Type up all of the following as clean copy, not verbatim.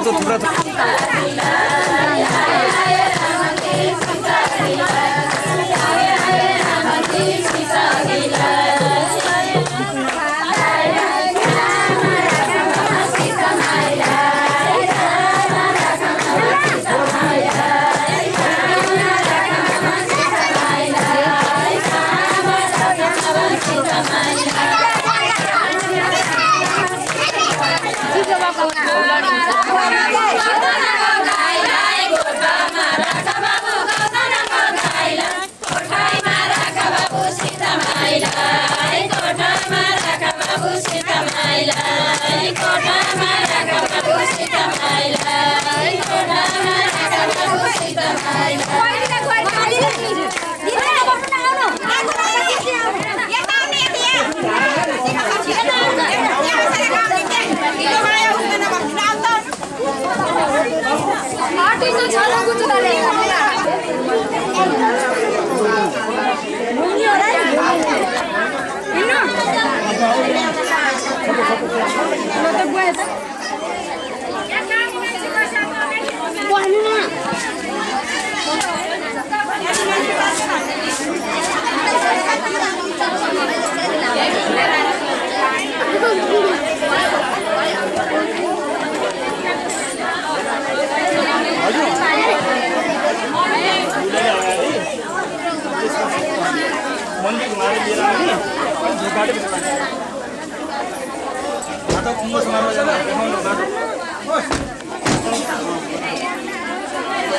तो थोड़ा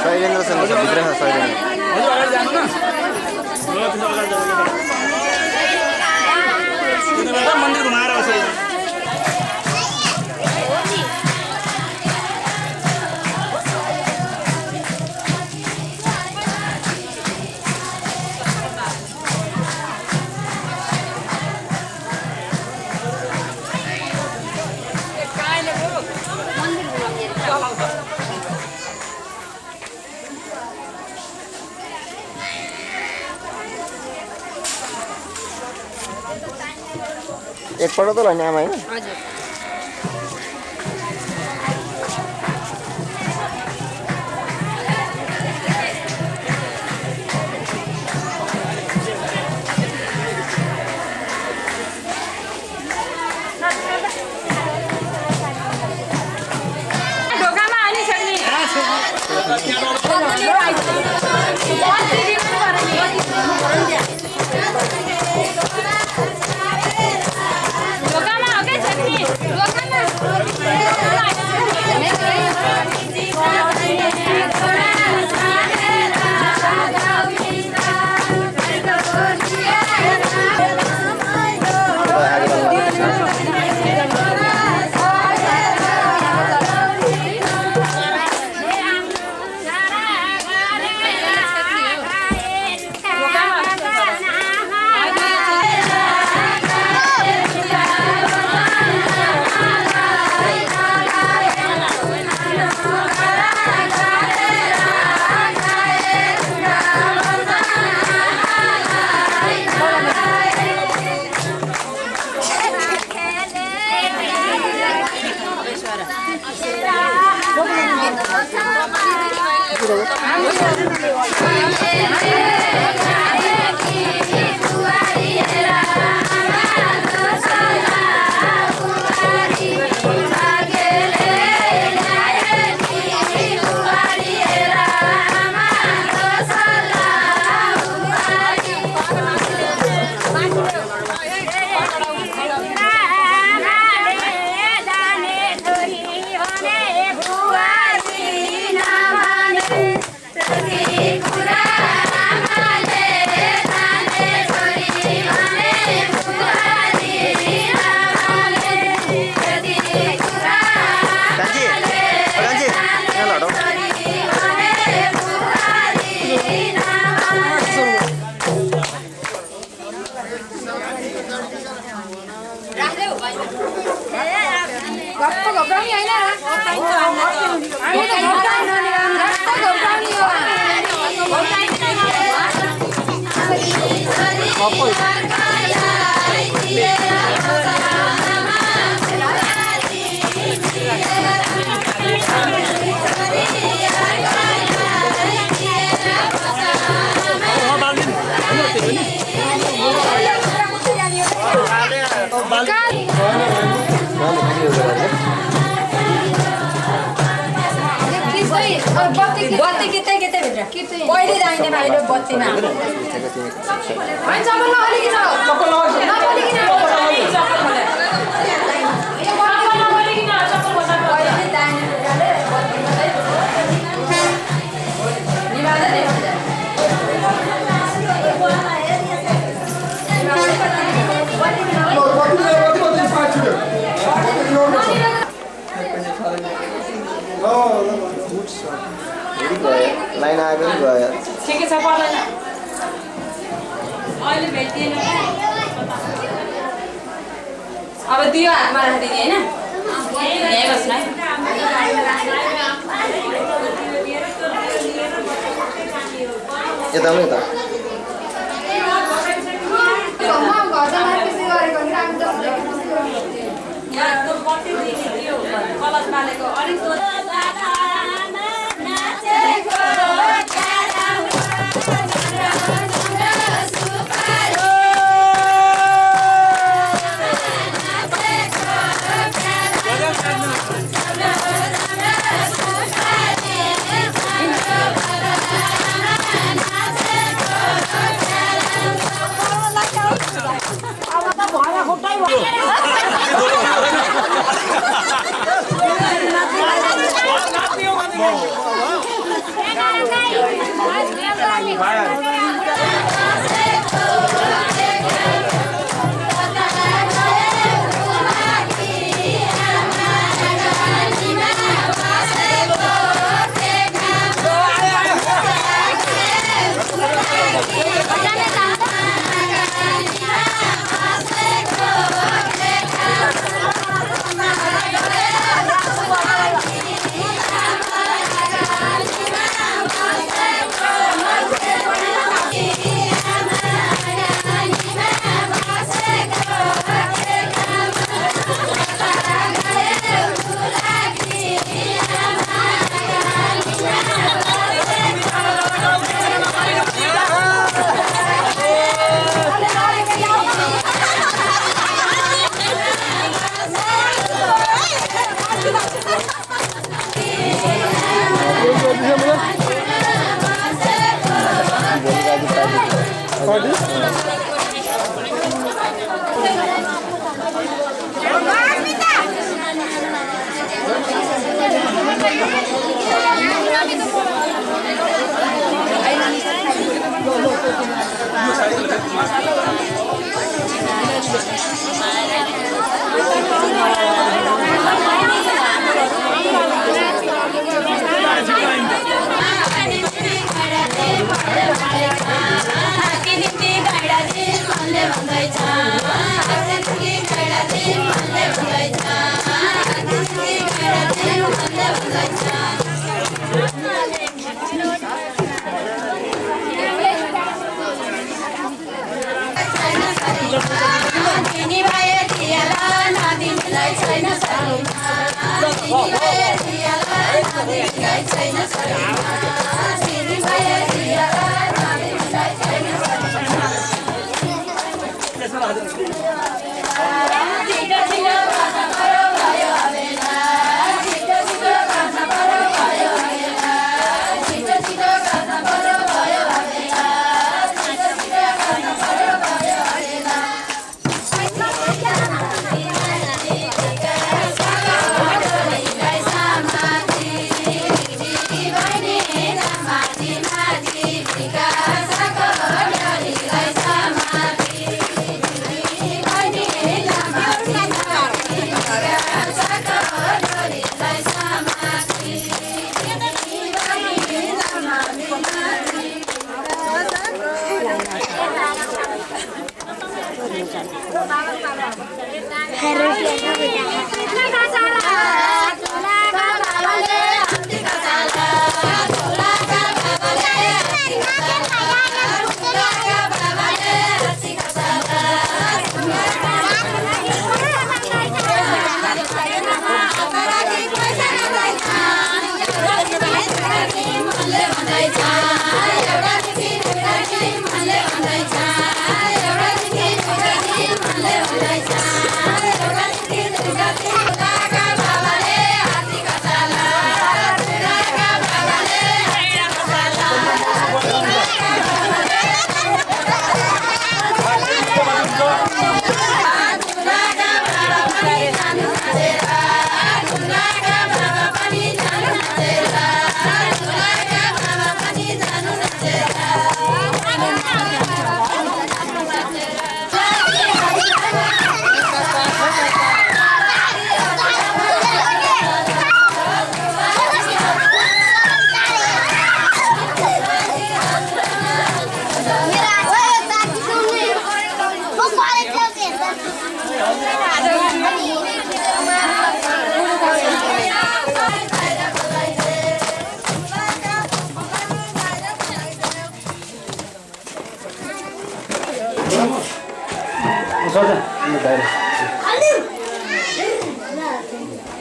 शैलेन्द्र सिंह विग्रह मंदिर घुमाएर एक पल्ट त लाने आमा हैन हजुर ढोकामा हानि सक्ने बत्ती कितै कितै भित्र पहिले जाइने भाइले बत्तीमा हैन चप्पल नखोलिकि छ चप्पल नखोलिकि न लाइन आयो पनि गयो ठिकै छ पर्दैन अहिले भेटिएन अब दियो हातमा राखिदिने हैन यहाँ बस्नु है एकदमै त कलश बालेको अलिक Bye.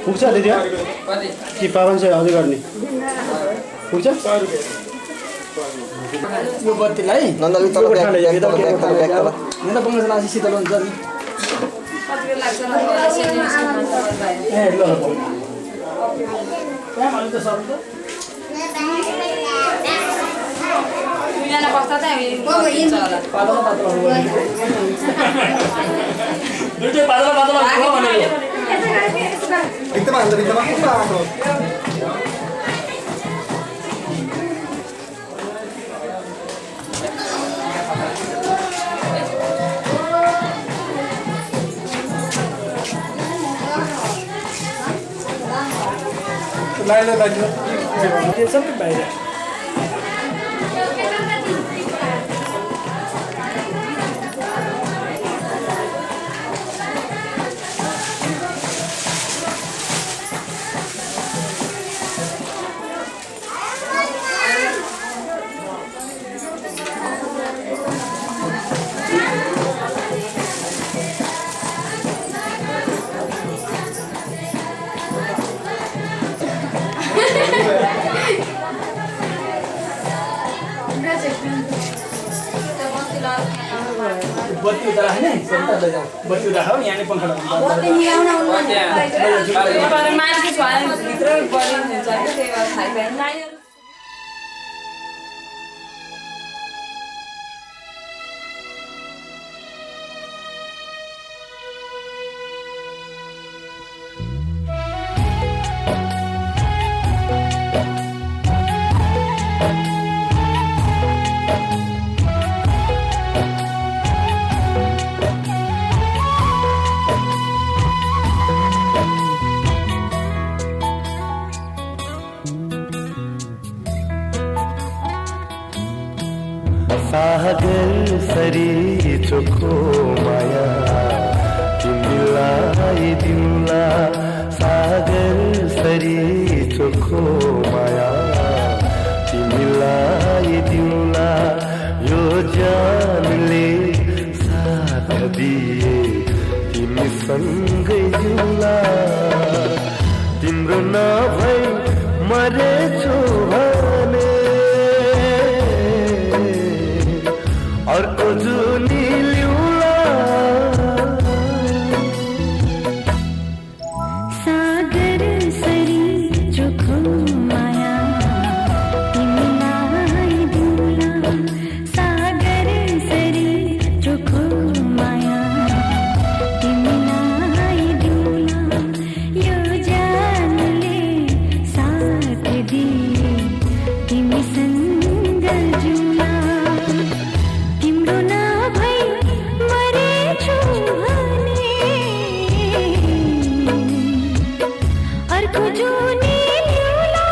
पुग्छ दिदी कि 500 अझै गर्ने पुग्छ यो बत्तीलाई नन्दले तल ब्याग नन्द बङ्गला लासी शीतल हुन्छ नि ए ल त्यहाँ अलि त सर त दुईजना बस्दा चाहिँ हुन्छ होला पातला पातला हो दुईटै पातला पातला हो भनेको एकदम आन्दर एकदम लाइला लाग्यो त्यो सबै बाहिर बत्ती उता राख्ने बत्ती उता खाऊ यहाँ नै पंखा मान्छे छ भित्र बलिन्छ त्यही भएर खाइपाएन नानीहरू सागर सरी चोखो माया तिमीलाई दिउँला सागर सरी चोखो माया तिमीलाई दिउँला यो जानले साथ दिए तिमीसँगै जिउँला तिम्रो नभई मरेछु भने अर्को जुनी ल्याउला सागर सरी चोखो माया तिमीलाई दिउँला सागर सरी चोखो माया तिमीलाई दिउँला यो जानले साथ दिए तिमीसँग जुला तिम्रो नभई मरेछु भने अर्को जुनी ल्याउला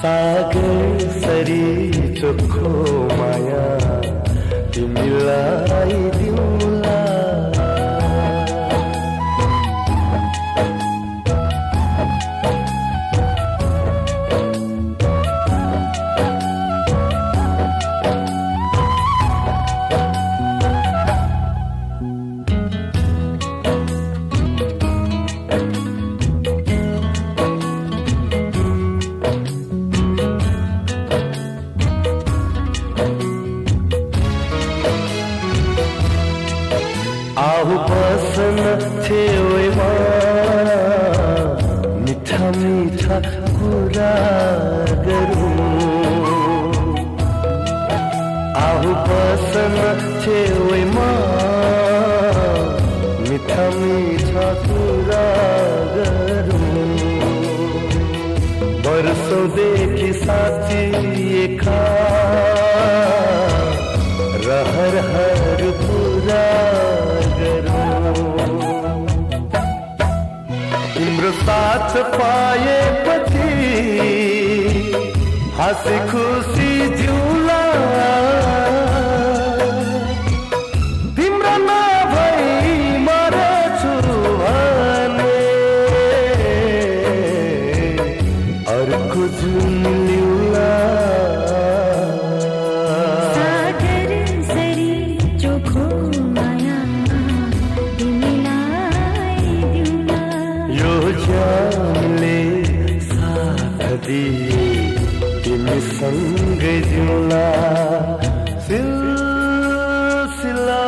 सागर सरी चोखो माया तिमीलाई दिउँला आहु बसन छेउमा मिठा मिठा कुरा गरौँ आहु बसन छेउमा मिठा मिठा कुरा गरौँ वर्षौंदेखि साँचिएका रहरहरू पुरा गरौँ। तिम्रो साथ पाएपछि हाँसी खुसी जिउला, तिम्रो नभई मरेछु भने अर्को जुन लिउला। सागर सरी चोखो माया तिमीलाई दिउँला। यो ज्यानले साथ दिए तिमी सँगै जिउला। सिलसिला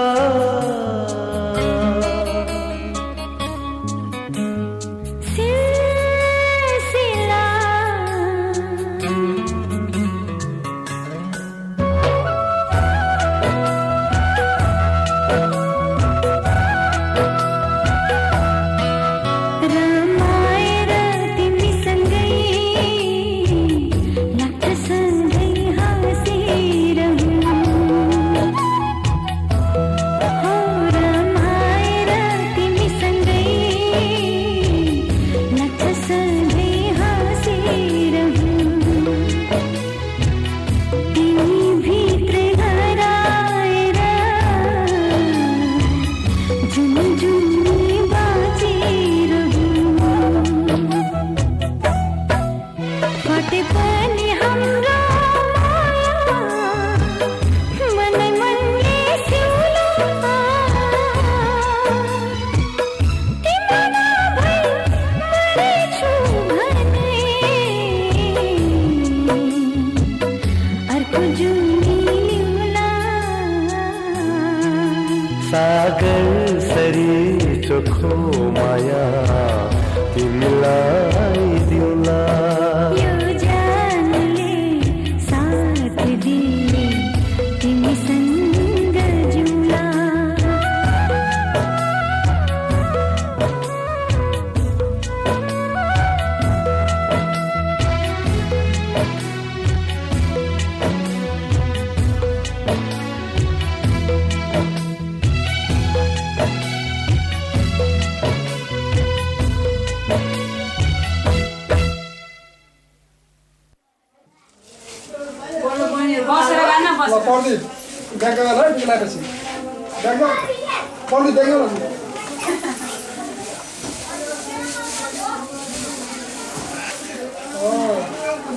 सिलसिला रमाएर तिमीसँगै लाग्छ सँगै हाँसिरहौँ। हो रमाएर तिमीसँगै लाग्छ सँगै हाँसिरहौँ। तिमी भित्र हराएर जुन जुनी बाँचिरहौँ। फटे पनि हाम्रो माया मनै मनले सिउला। तिम्रो नभई मरेछु भने अर्को जुनी लिउला। सागर सरी चोखो माया तिमीलाई दिउला। यो जानले साथ दिए तिमीसँग जिउला। बसेर गान्न बस। ल पर्दि ब्याग गएर मिलाएपछि ब्याग पर्दि देख्यो न।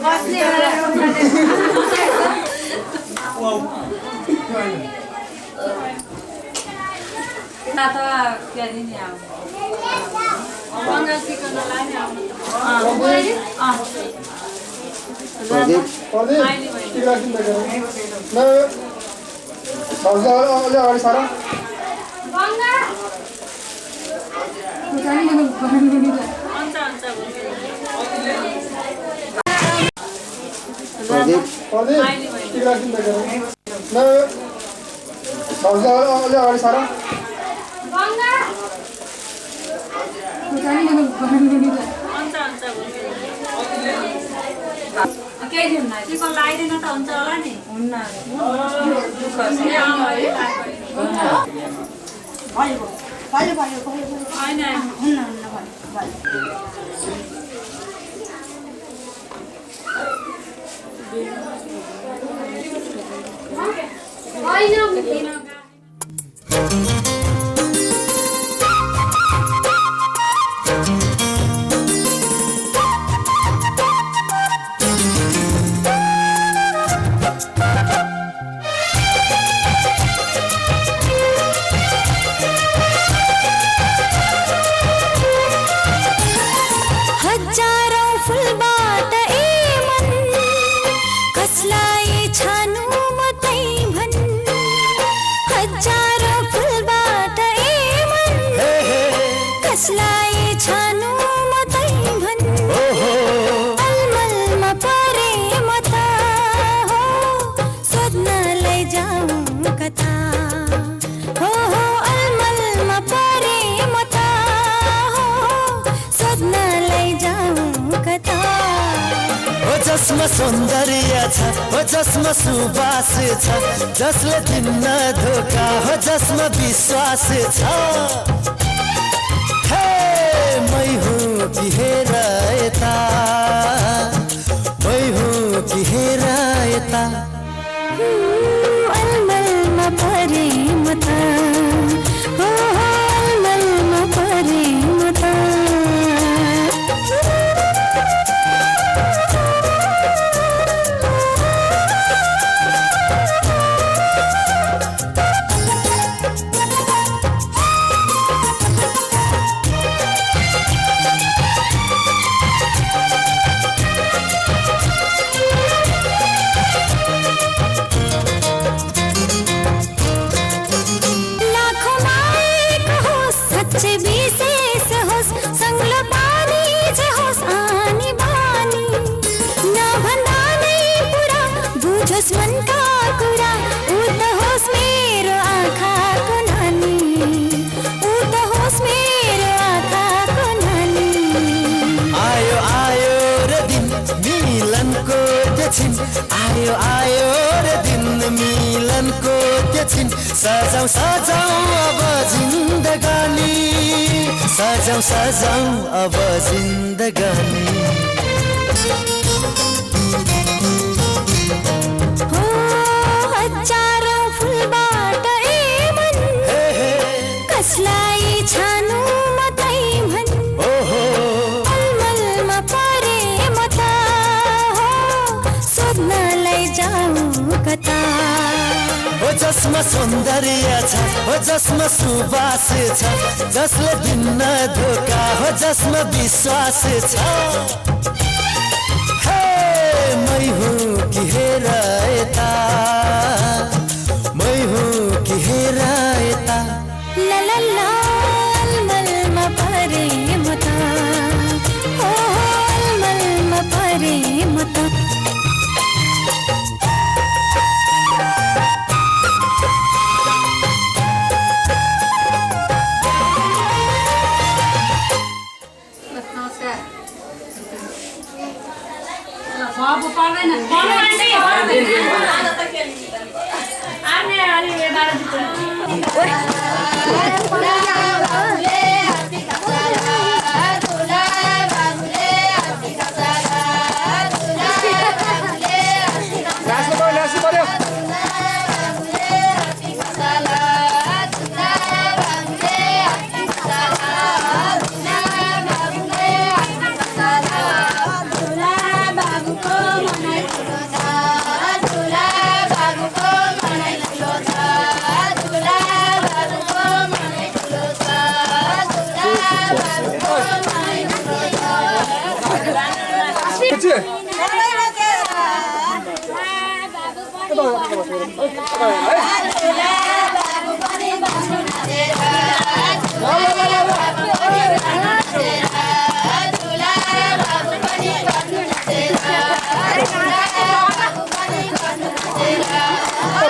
बस्ने ना त क्या दिने अब बङ्गाल सिकाउनलाई नि आउनु। प्रदीप पर्दि टिका किन्दा गएर ल अलि अगाडि सारा प्रदीप पर्दि टिका किन्दा गएर ल अलि अगाडि सारा केही दिउँ न टिको लगाइदिन त हुन्छ होला नि। हुन्न हजारौं फुलबाट मन कसलाई छानु मतै भन्। हजारौं फुलबाट मन कसलाई छानु मतै भन्। अलमलमा परे म त हो सोध्नलाई जाउँ कथा। हो अलमलमा परे म त हो सोध्नलाई जाउँ कथा। जसमा सौन्दर्य छ हो जसमा सुवास छ जसले दिन्न धोका हो जसमा विश्वास छ हे मै हुँ कि हेर यता मै हुँ कि हेर यता अलमलमा परे म त हो अलमलमा परे म त मनका कुरा ऊ त होस् मेरो आँखाको नानी ऊ त होस् मेरो आँखाको नानी आयो आयो रे दिन मिलनको त्यो छिन आयो आयो रे दिन मिलनको त्यो छिन सजाऊ सजाऊ अब जिन्दगानी सजाऊ सजाऊ अब जिन्दगानी हजारौं फुलबाट मन कसलाई छानु मात्रै भन् अलमलमा परे म त हो सोध्नलाई जाऊ कता हो जसमा सौन्दर्य छ हो जसमा सुवास छ जसले दिन्न धोका हो जसमा विश्वास छ हे मै हुँ कि हेर यता मै हुँ कि हेर यता ला ला ला अलमलमा परे म त हो अलमलमा परे म त बाबु पर्दैन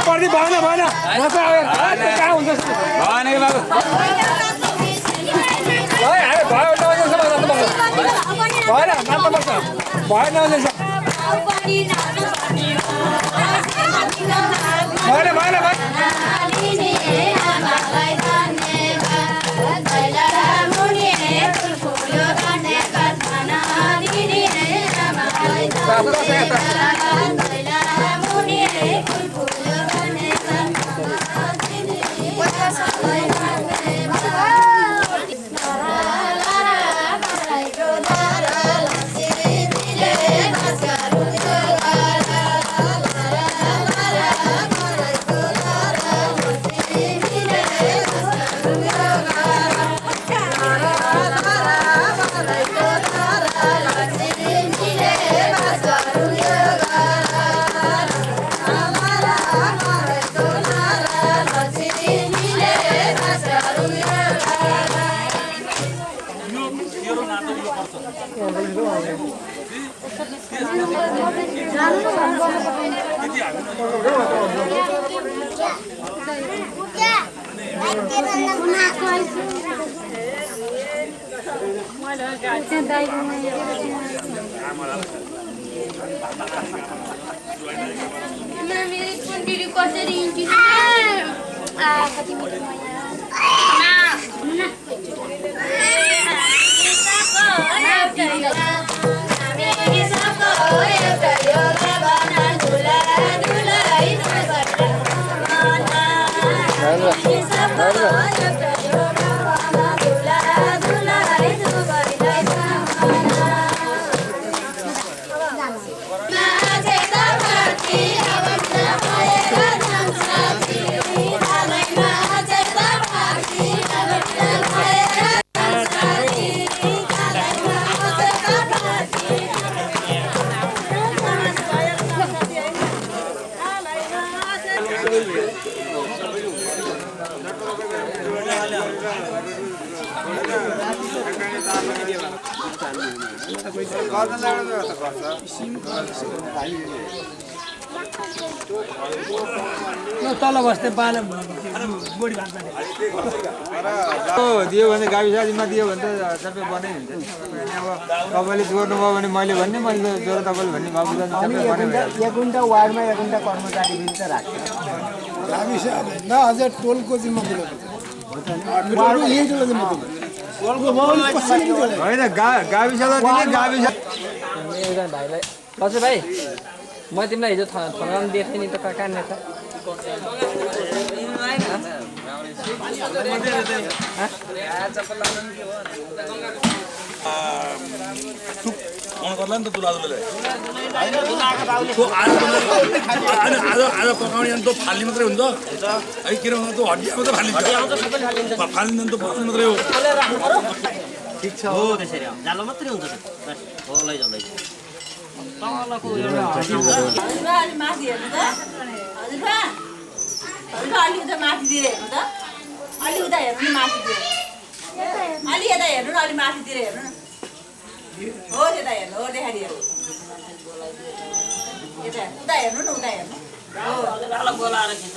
पर्दी भएन भएन कहाँ हुन्छ भएन कि बाबु भएन नाच्नुपर्छ भएन भएन मेरी कुंडी कसरी हिँड्छु कति मिठो तल बस्दै बाल बोडी दियो भने गाविस आदिमा दियो भने त सबै बनै हुन्छ अब तपाईँले जोड्नुभयो भने मैले भन्ने मैले जोड तपाईँले भन्ने बाबुले सबै बनै एकुन्टा वार्डमा एकुन्टा कर्मचारी पनि त राख्छ गाविस न अझ टोलको जिम्मा दिनु होइन गाविसलाई दिने गाविस भाइलाई हजुर भाइ म तिमीलाई हिजो थगाउनु देखेँ नि त कहाँनिर त गर्ला नि त दुलादुले आज पकाउने अनि त फाल्ने मात्रै हुन्छ है किन भन्दा त हड्डी मात्रै फालिन्छ फालिँदैन त बस्नु मात्रै हो ठिक छ हो त्यसरी जालो मात्रै हुन्छ हो लैजाउ तलको एउटा माथि हेर्नु त हजुर अलि उता माथितिर हेर्नु त अलि उता हेर्नु नि माथितिर अलि यता हेर्नु न अलि माथितिर हेर्नु न हो त्यता हेर्नु हो देखाडी हेर्नु यता उता हेर्नु न उता हेर्नु हो बोलाएर खिच्छ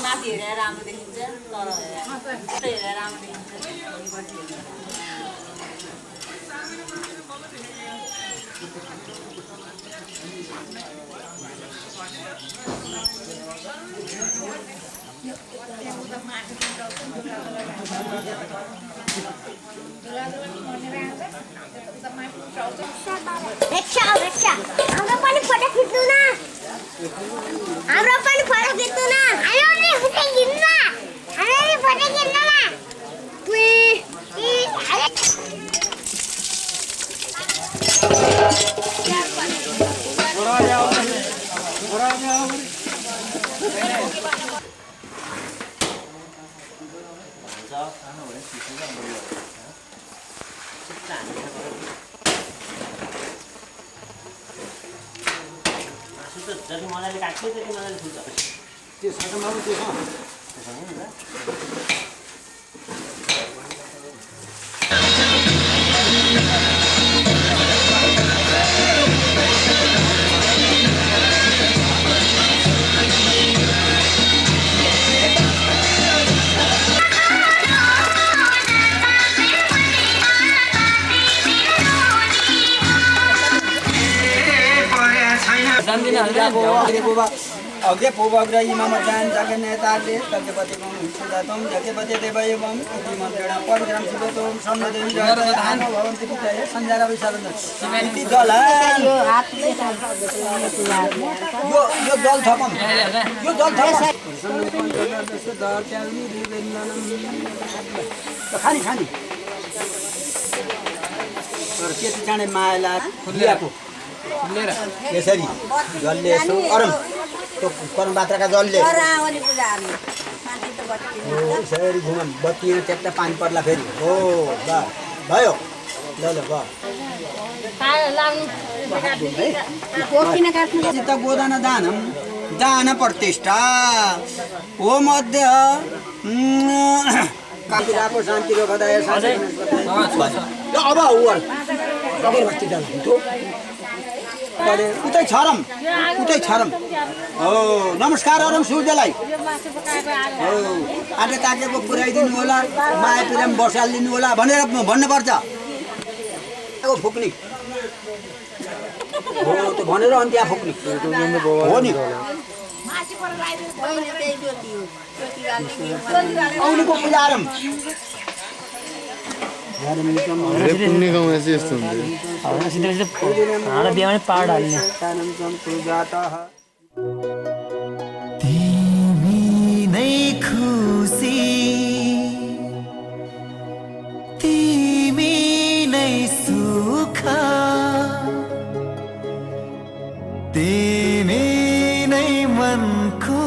माथि हेरेर राम्रो देखिन्छ तर हेरेर राम्रो देखिन्छ हाम्रो पनि फोटो खिच्नु न हाम्रो पनि फोटो खिच्नु न हामी फोटो खिच्नु हामी फोटो खिच्नु न जति मजाले काट्छ त्यति मजाले फुल्छ त्यो सकेमा त्यो छ अग्रे पूर्वग्र इमाम जान जागे नेताले तज्ञपति कम सुदातम जगपति देवयवम इतिमन्त्रणा परग्राम शिवतम सम्मदेवी रहमान भवन्ति पिताय संजारा विशालन इति दल यो दल थपम खानी खानी तर केटी चाँडै मायाला खुलियाको यसरी जलले यसो अरम त्यो परम बात्राका जलले यसरी घुमन बत्ती च्याट्ट पानी पर्ला फेरि हो ल भयो ल ल चित्त गोदान दानम दान प्रतिष्ठा हो मध्य कापिराको शान्ति रोगदाय अब हुवर अगरबत्ती डाल्नु उतै छरम हो नमस्कार अरम सूर्यलाई हो आटे ताकेको पुर्याइदिनु होला माया प्रेम बसालिदिनु होला भनेर भन्नुपर्छ फुक्नी हो त्यो भनेर अनि त्यहाँ फुक्ने हो नि औलीको पूजा आरम्भ पुण्य गाउँमा चाहिँ यस्तो हुन्छ बिहामा पाहाड हाल्ने तिमी नै खुसी तिमी नै सुख तिमी नै मनको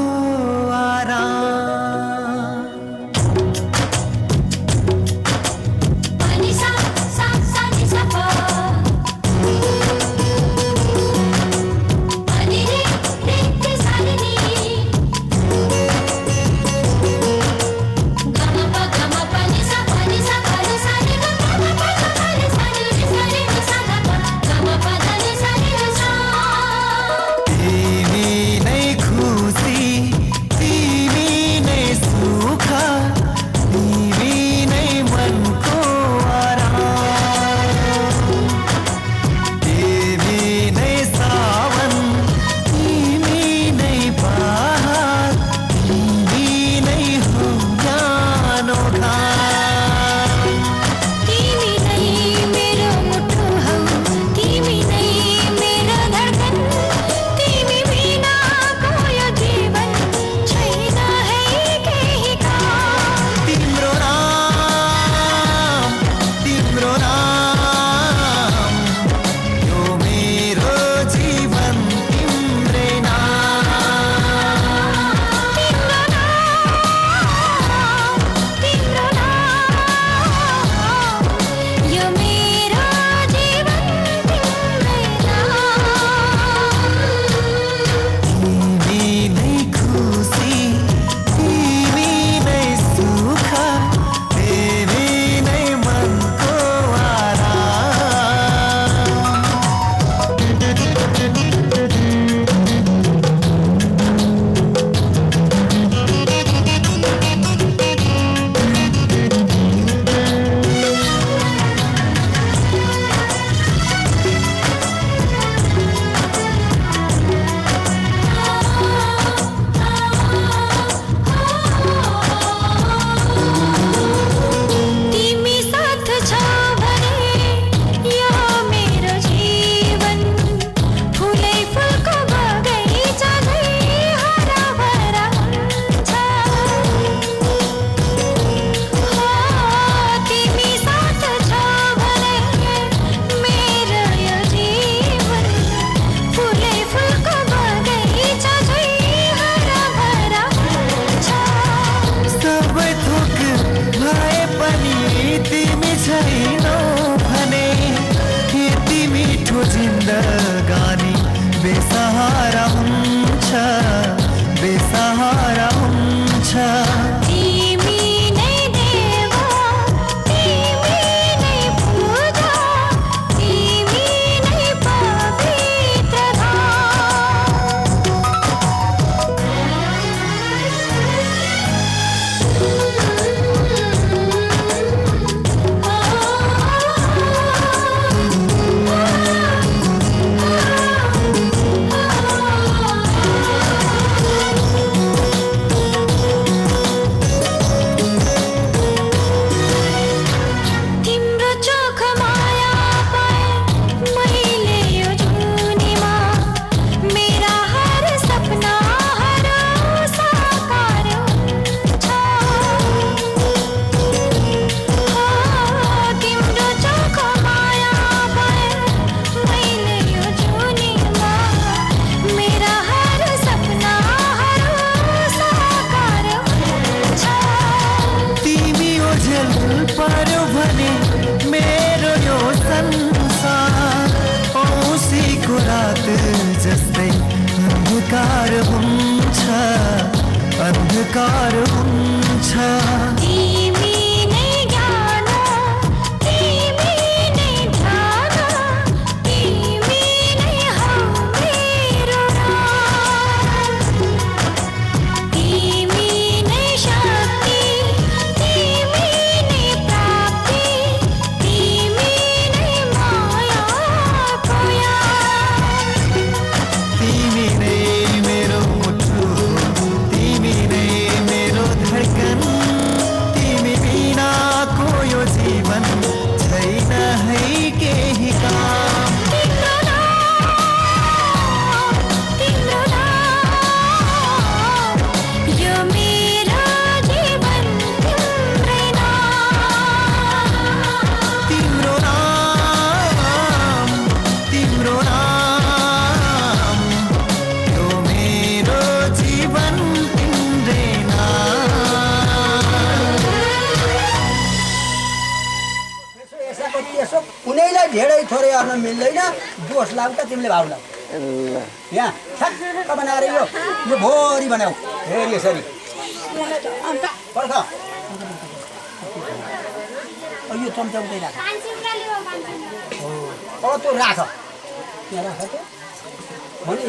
जिन्दगानी बेसहारा हुन्छ बेसहारा हुन्छ अंधकार हुन्छ तिमी नै ज्ञान तिमी नै ध्यान तिमी नै हौ मेरो तिमी नै शक्ति तिमी नै प्राप्ति तिमी नै माया गर्न मिल्दैन दोष लाउ त तिमीले भाउ लाउ यहाँ ठ्याक्क बनाएर यो भोरी बनाऊ फेरि यसरी पर्ख यो चम्चा उतै राख अब त्यो राख यहाँ राख त भने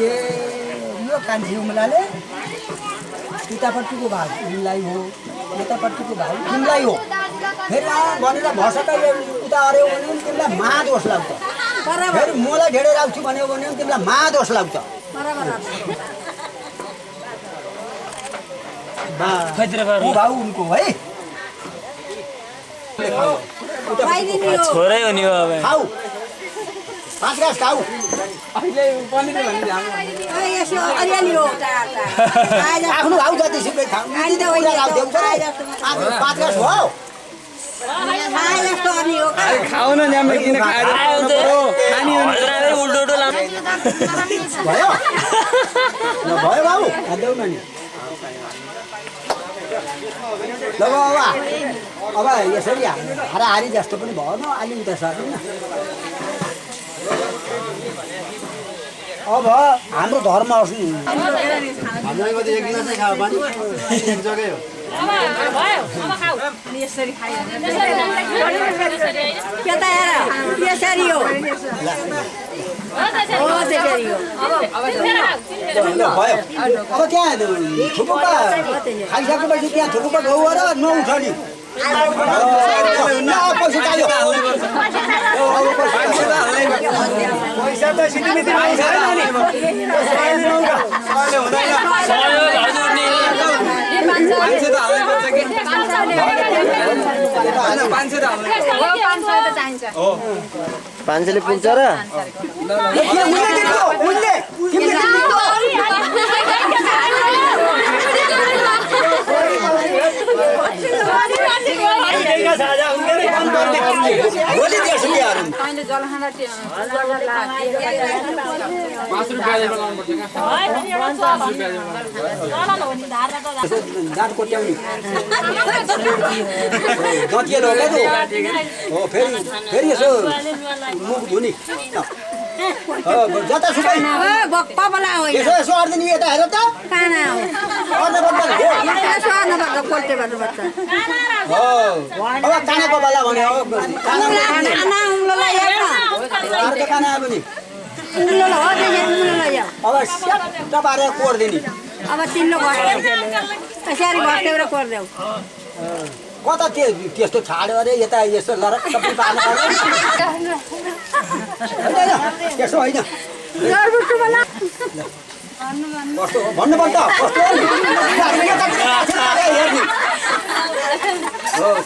यो कान्छी उमलाले उतापट्टिको भाग तिमीलाई हो यतापट्टिको भाग तिमीलाई हो फेरि भनेर भसकै उता अऱ्यो भने पनि तिमीलाई महादोष लाग्छ फेरि मलाई ढेडेर आउँछु भन्यो भने पनि तिमीलाई महादोष लाग्छ भाउ उनको है छोरै हो नि अब खाऊ 5 घाँस खाऊ अहिले पनिर भन्ने आफ्नो भाउ जतिसुकै खाऊ 5 घाँस हो खाउन न्याम्न किन खाएर उल्टो भयो भयो बाबु खाँदैउ न नि ल बाबा अब यसरी हाराहारी जस्तो पनि भएन अलि उता सकिन्न अब हाम्रो धर्म हामीलाई मात्रै एक गिलासै खायो पानी एक जग्गै हो अब त्यहाँ थुपुक्का खाइसकेपछि त्यहाँ थुपुक्का गएर नउठ नि पैसा चाहियो पैसा त सिटिमिति आउँछ पाँचले पुग्छ र फेरि यसो मुख धुनी जतासुकै यसो यसो अर्दिनी यता हेर त अब कानाको बेला भने अर्को काना पनि अब स्याट पारेर कोर्दिनी अब तिम्रो यसरी घटेर कोर्देऊ कता त्यस्तो छाड्यो अरे यता यसो लरक्क पार्नु त्यसो होइन कस्तो भन्नुपर्छ कस्तो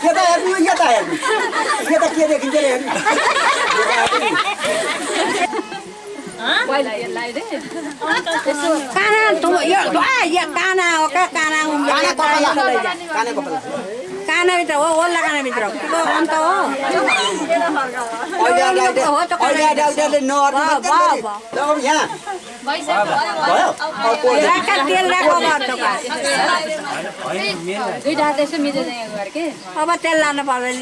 केटा हेर्नु यता हेर्नु यता के देखिन्छ अरे हेर्नु कानाभित्र हो ओल्ला कानाभित्र अन्त हो अब तेल लानु पर्दैन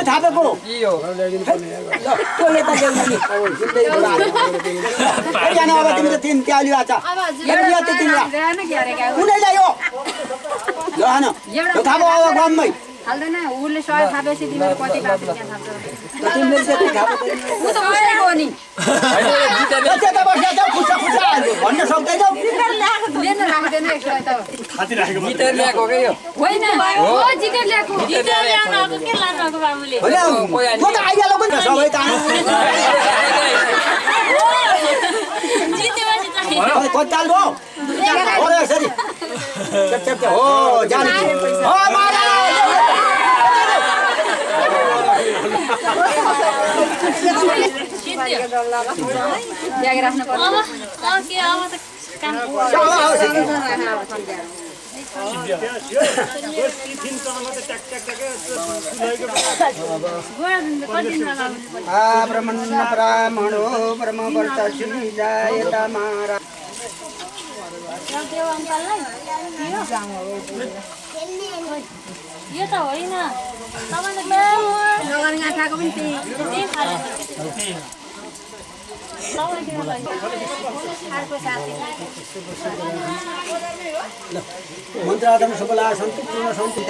थापेको अब तिमीले 3 ट्यालियो आछ कुनै ल्यायो ल हैन थाप अब गाउँमै हाल्दैन उले सय थापेपछि तिमीले कति पाउँछ त्यहाँ थाप्छ तिमीले त्यति थाप उ त उसले हो नि त्यता बस्या जाऊ खुसा खुसा भन्न सक्दैनौ लिन राख्दैन यसलाई त खाती राखेको जितेर ल्याएको के यो होइन हो जितेर ल्याएको जितेर ल्याउनको के लानुभएको बाबुले म त आइहाल्यो पनि सबै ताना जितेपछि चाहिँ कताल भो अरे यसरी चप हो जान हो मारा ब्याग राख्नु पर्छ के अब त काम ब्राह्मणो ब्रह्मवर्तसी जायता मारा यो त होइन तपाईँले खाएको पनि त्यही मन्त्रादम सबला सन्ति पूर्ण सन्ति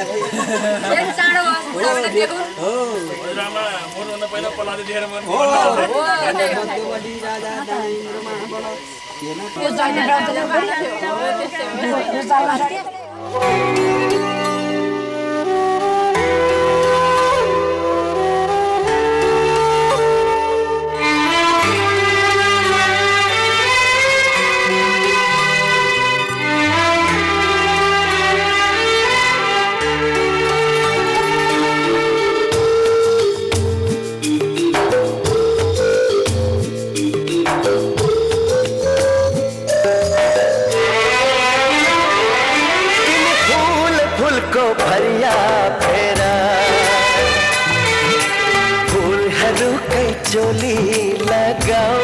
चोली लगाओ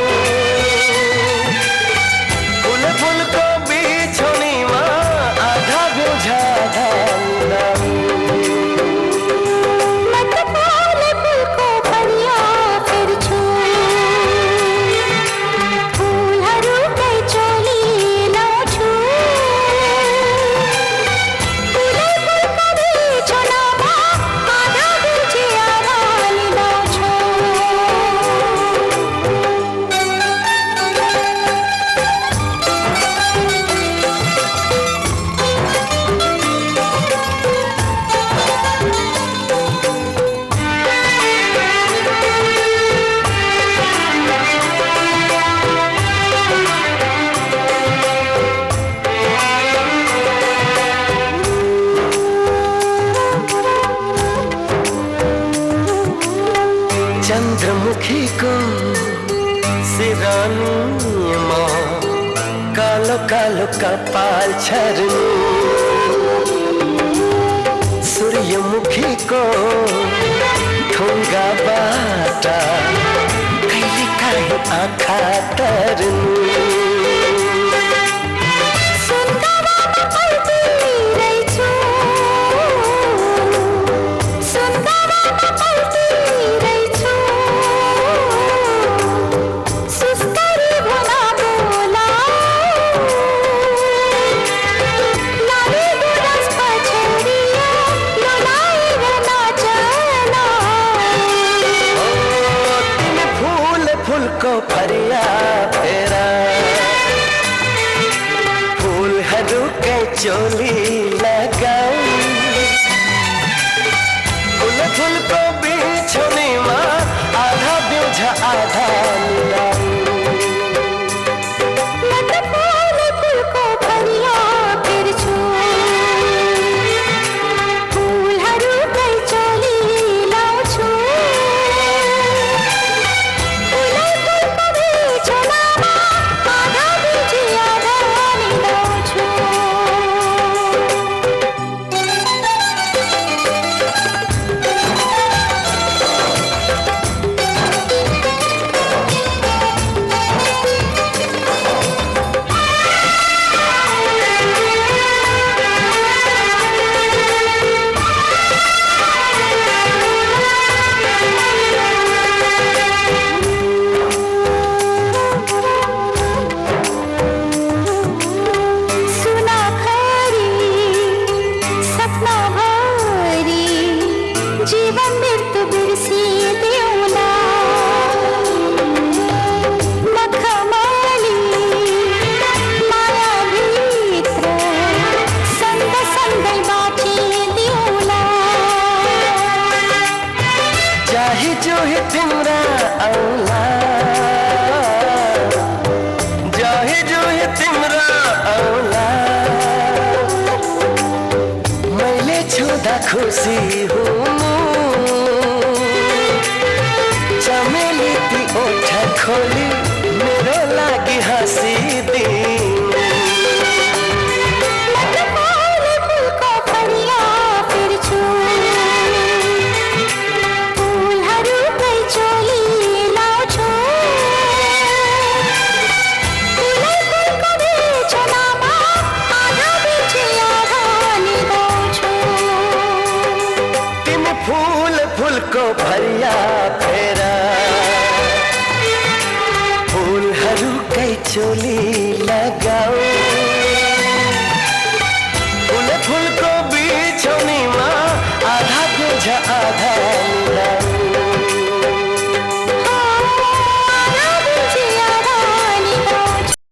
फूल फूल को बिछोनी माँ आधा बोझा चंद्रमुखी को सिरानी माँ कालो कालो कपाल छरनी सूर्यमुखी को ठोंगा बाटा कैली काहे आँखा तरनी को फरिया फेरा फूल हरू के चोली लगाऊ फूल फूल को बिछोनी माँ आधा बोझा आधा मिलाऊ खुशी हूँ चमेली की ओठ खोली मेरो लागि हंसी दी फुलको भरिया फेर फुलहरूकै चोली